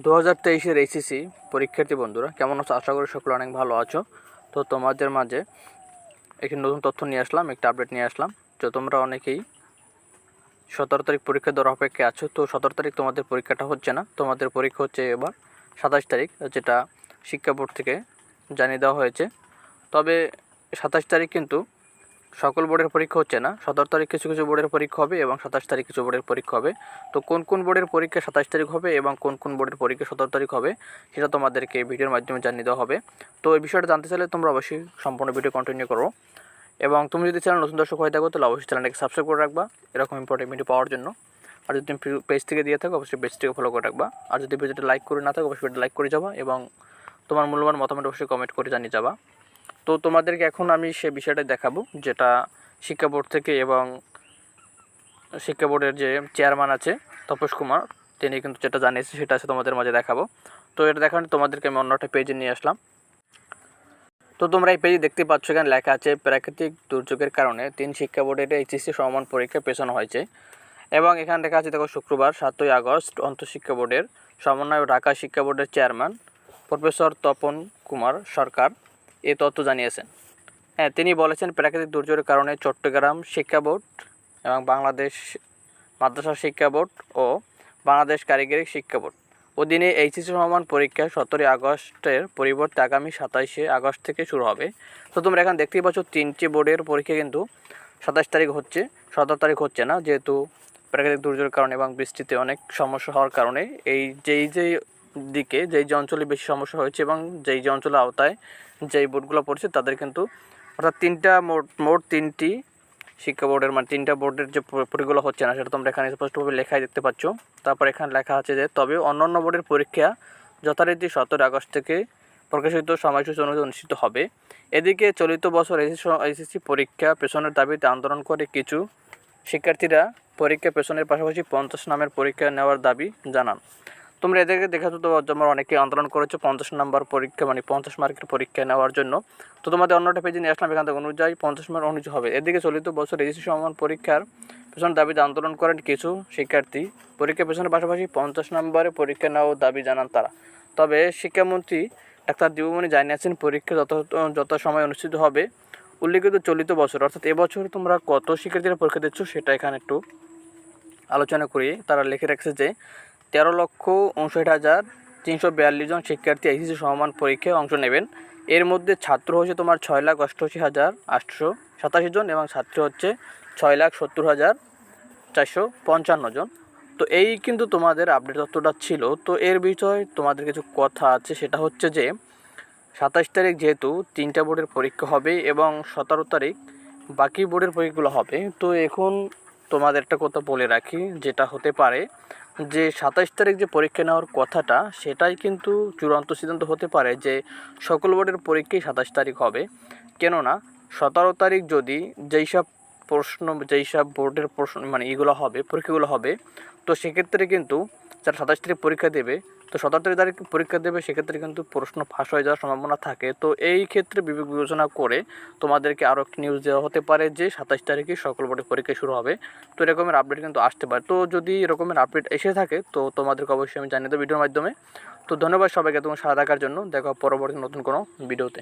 2023-এর HSC পরীক্ষার্থী বন্ধুরা কেমন আছো? আশা করি সকলে অনেক ভালো আছো। তো তোমাদের মাঝে একটি নতুন তথ্য নিয়ে আসলাম, একটা আপডেট নিয়ে আসলাম। তো তোমরা অনেকেই 17 তারিখ পরীক্ষা দেওয়ার অপেক্ষায় আছো। তো 17 তারিখ তোমাদের পরীক্ষাটা হচ্ছে না, তোমাদের পরীক্ষা হচ্ছে এবার 27 তারিখ, যেটা শিক্ষা বোর্ড থেকে জানিয়ে দেওয়া হয়েছে। তবে 27 তারিখ কিন্তু সকল বোর্ডের পরীক্ষা হচ্ছে না। 17 তারিখ কিছু কিছু বোর্ডের পরীক্ষা হবে এবং 27 তারিখ কিছু বোর্ডের পরীক্ষা হবে। তো কোন কোন বোর্ডের পরীক্ষা 27 তারিখ হবে এবং কোন কোন বোর্ডের পরীক্ষা 17 তারিখ হবে সেটা তোমাদেরকে ভিডিওর মাধ্যমে জানিয়ে দেওয়া হবে। তো এই বিষয়টা জানতে চাইলে তোমরা অবশ্যই সম্পূর্ণ ভিডিও কন্টিনিউ করো, এবং তুমি যদি চ্যানেল নতুন দর্শক হয়ে থাকো তাহলে অবশ্যই চ্যানেলটাকে সাবস্ক্রাইব করে রাখবা এরকম ইম্পর্টেন্ট ভিডিও পাওয়ার জন্য। আর যদি তুমি পেজ থেকে দিয়ে থাকো অবশ্যই পেজটিকে ফলো করে রাখবা। আর যদি ভিডিওটা লাইক করে না থাকো অবশ্যই ভিডিওটা লাইক করে যাবা এবং তোমার মূল্যবান মতামত অবশ্যই কমেন্ট করে জানিয়ে যাবা। তো তোমাদেরকে এখন আমি সে বিষয়টা দেখাবো, যেটা শিক্ষা বোর্ড থেকে এবং শিক্ষা বোর্ডের যে চেয়ারম্যান আছে তপস কুমার, তিনি কিন্তু যেটা জানিয়েছে সেটা আছে তোমাদের মাঝে দেখাবো। তো এটা দেখানো তোমাদেরকে আমি অন্য একটা পেজে নিয়ে আসলাম। তো তোমরা এই পেজে দেখতে পাচ্ছ, এখানে লেখা আছে প্রাকৃতিক দুর্যোগের কারণে 3 শিক্ষা বোর্ডের এইচএসসি সমমান পরীক্ষা পেছানো হয়েছে। এবং এখানে লেখা আছে দেখো, শুক্রবার 7ই আগস্ট অন্তঃশিক্ষা বোর্ডের সমন্বয় ঢাকা শিক্ষা বোর্ডের চেয়ারম্যান প্রফেসর তপন কুমার সরকার এই তথ্য জানিয়েছেন। হ্যাঁ, তিনি বলেছেন প্রাকৃতিক দুর্যোগের কারণে চট্টগ্রাম শিক্ষা বোর্ড এবং বাংলাদেশ মাদ্রাসা শিক্ষা বোর্ড ও বাংলাদেশ কারিগরি শিক্ষা বোর্ড অধীনে এইচএসসি সমমান পরীক্ষা 17ই আগস্টের পরিবর্তে আগামী 27শে আগস্ট থেকে শুরু হবে। তো তোমরা এখানে দেখতেই পাচ্ছ 3টি বোর্ডের পরীক্ষা কিন্তু 27 তারিখ হচ্ছে, 17 তারিখ হচ্ছে না, যেহেতু প্রাকৃতিক দুর্যোগের কারণে এবং বৃষ্টিতে অনেক সমস্যা হওয়ার কারণে এই যেই দিকে যেই অঞ্চলে বেশি সমস্যা হয়েছে এবং যেই অঞ্চলের আওতায় যেই বোর্ডগুলো পড়ছে তাদের কিন্তু অর্থাৎ মোট 3টি শিক্ষা বোর্ডের মানে 3টা বোর্ডের যে পরীক্ষাগুলো হচ্ছে না সেটা তোমরা এখানে স্পষ্টভাবে লেখাই দেখতে পাচ্ছ। তারপর এখানে লেখা আছে যে তবে অন্যান্য বোর্ডের পরীক্ষা যথারীতি 17 আগস্ট থেকে প্রকাশিত সময়সূচি অনুযায়ী অনুষ্ঠিত হবে। এদিকে চলিত বছর এইচএসসি পরীক্ষা পেছনের দাবিতে আন্দোলন করে কিছু শিক্ষার্থীরা পরীক্ষা পেছনের পাশাপাশি 50 নামের পরীক্ষা নেওয়ার দাবি জানান। তোমরা এদেরকে দেখাচ্ছ, তো তোমরা অনেকে আন্দোলন করেছো 50 নাম্বার পরীক্ষা মানে 50 মার্কের পরীক্ষা নেওয়ার জন্য। তো তোমাদের অন্যটা পেজে নিয়ে আসলাম, এখান থেকে অনুযায়ী 50 মার্ক অনুযায়ী হবে। এদিকে চলিত বছর এইচএসসি সমমান পরীক্ষার পেছনের দাবিতে আন্দোলন করেন কিছু শিক্ষার্থী, পরীক্ষা পেছনের পাশাপাশি 50 নম্বরে পরীক্ষা নেওয়ার দাবি জানান তারা। তবে শিক্ষামন্ত্রী ডাক্তার দিবুমণি জানিয়েছেন পরীক্ষা যত সময় অনুষ্ঠিত হবে। উল্লেখিত চলিত বছর অর্থাৎ এবছর তোমরা কত শিক্ষার্থীরা পরীক্ষা দিচ্ছ সেটা এখানে একটু আলোচনা করি। তারা লিখে রাখছে যে 13,59,342 জন শিক্ষার্থী এইচএসসি সমমান পরীক্ষায় অংশ নেবেন। এর মধ্যে ছাত্র হচ্ছে তোমার 6,88,887 জন এবং ছাত্রী হচ্ছে 6,70,455 জন। তো এই কিন্তু তোমাদের আপডেট তথ্যটা ছিল। তো এর বিষয়ে তোমাদের কিছু কথা আছে, সেটা হচ্ছে যে 27 তারিখ যেহেতু 3টা বোর্ডের পরীক্ষা হবে এবং 17 তারিখ বাকি বোর্ডের পরীক্ষাগুলো হবে। তো এখন তোমাদের একটা কথা বলে রাখি, যেটা হতে পারে যে 27 তারিখ যে পরীক্ষা নেওয়ার কথাটা সেটাই কিন্তু চূড়ান্ত সিদ্ধান্ত হতে পারে যে সকল বোর্ডের পরীক্ষাই 27 তারিখ হবে। কেননা 17 তারিখ যদি যেই সব বোর্ডের প্রশ্ন মানে এগুলো হবে পরীক্ষাগুলো হবে, তো সেক্ষেত্রে কিন্তু যারা 27 তারিখ পরীক্ষা দেবে তো 17 তারিখ পরীক্ষা দেবে, সেক্ষেত্রে কিন্তু প্রশ্ন ফাঁস হয়ে যাওয়ার সম্ভাবনা থাকে। তো এই ক্ষেত্রে বিবেচনা করে তোমাদেরকে আরও একটি নিউজ দেওয়া হতে পারে যে 27 তারিখে সকল বোর্ডের পরীক্ষা শুরু হবে। তো এরকমের আপডেট কিন্তু আসতে পারে। তো যদি এরকমের আপডেট এসে থাকে তো তোমাদেরকে অবশ্যই আমি জানিয়ে দেবো ভিডিওর মাধ্যমে। তো ধন্যবাদ সবাইকে তোমার সাথে থাকার জন্য। দেখো পরবর্তী নতুন কোনো ভিডিওতে।